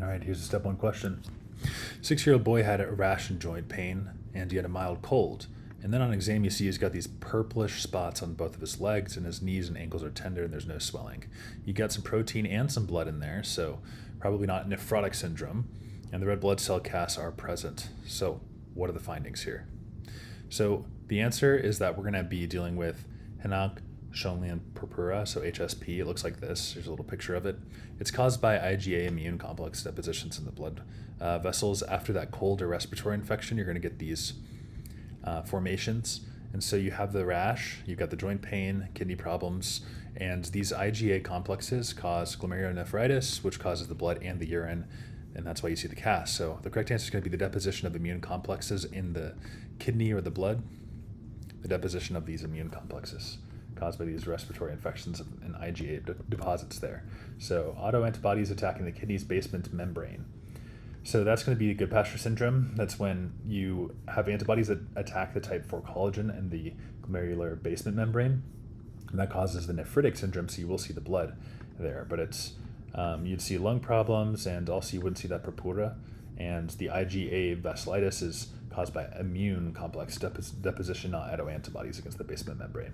All right, here's a step one question. 6-year-old boy had a rash and joint pain, and he had a mild cold. And then on exam, you see he's got these purplish spots on both of his legs, and his knees and ankles are tender, and there's no swelling. You got some protein and some blood in there, so probably not nephrotic syndrome, and the red blood cell casts are present. So what are the findings here? So the answer is that we're going to be dealing with Henoch-Schönlein purpura, so HSP. It looks like this. Here's a little picture of it. It's caused by IgA immune complex depositions in the blood vessels. After that cold or respiratory infection, you're going to get these formations. And so you have the rash, you've got the joint pain, kidney problems, and these IgA complexes cause glomerulonephritis, which causes the blood and the urine, and that's why you see the cast. So the correct answer is going to be the deposition of immune complexes in the kidney or the blood, the deposition of these immune complexes caused by these respiratory infections and IgA deposits there. So autoantibodies attacking the kidney's basement membrane. So that's going to be Goodpasture syndrome. That's when you have antibodies that attack the type 4 collagen and the glomerular basement membrane, and that causes the nephritic syndrome, so you will see the blood there. But it's you'd see lung problems, and also you wouldn't see that purpura. And the IgA vasculitis is caused by immune complex deposition, not autoantibodies against the basement membrane.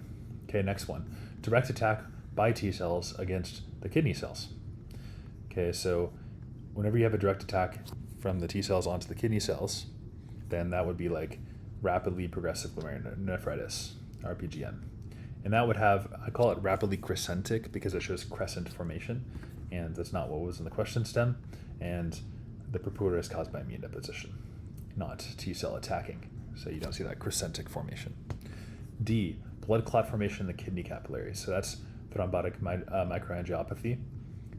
Okay, next one. Direct attack by T cells against the kidney cells. Okay, so whenever you have a direct attack from the T cells onto the kidney cells, then that would be like rapidly progressive glomerulonephritis, RPGN. And that would have, I call it rapidly crescentic because it shows crescent formation, and that's not what was in the question stem. And the purpura is caused by immune deposition, not T cell attacking. So you don't see that crescentic formation. D, blood clot formation in the kidney capillaries. So that's thrombotic microangiopathy.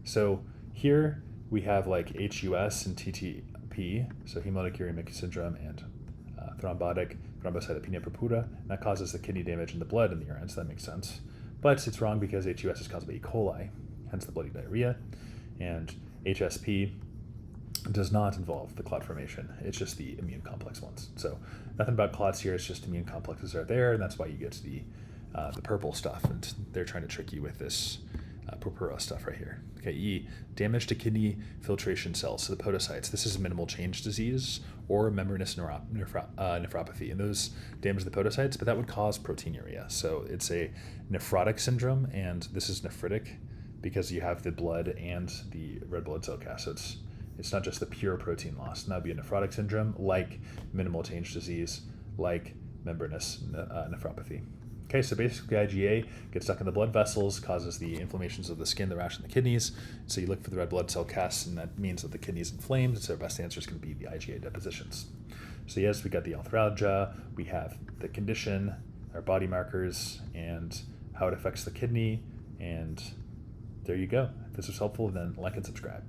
So here we have like HUS and TTP, so hemolytic uremic syndrome and thrombotic thrombocytopenia purpura, and that causes the kidney damage in the blood and the urine, so that makes sense. But it's wrong because HUS is caused by E. coli, hence the bloody diarrhea, and HSP does not involve the clot formation. It's just the immune complex ones. So nothing about clots here, it's just immune complexes are there, and that's why you get to the purple stuff, and they're trying to trick you with this purpura stuff right here. Okay, E, damage to kidney filtration cells, so the podocytes. This is minimal change disease or membranous nephropathy, and those damage the podocytes, but that would cause proteinuria. So it's a nephrotic syndrome, and this is nephritic because you have the blood and the red blood cell cast. So it's not just the pure protein loss. And that would be a nephrotic syndrome, like minimal change disease, like membranous nephropathy. Okay, so basically IgA gets stuck in the blood vessels, causes the inflammations of the skin, the rash, and the kidneys. So you look for the red blood cell casts, and that means that the kidney is inflamed. So our best answer is going to be the IgA depositions. So yes, we got the arthralgia, we have the condition, our body markers, and how it affects the kidney. And there you go. If this was helpful, then like and subscribe.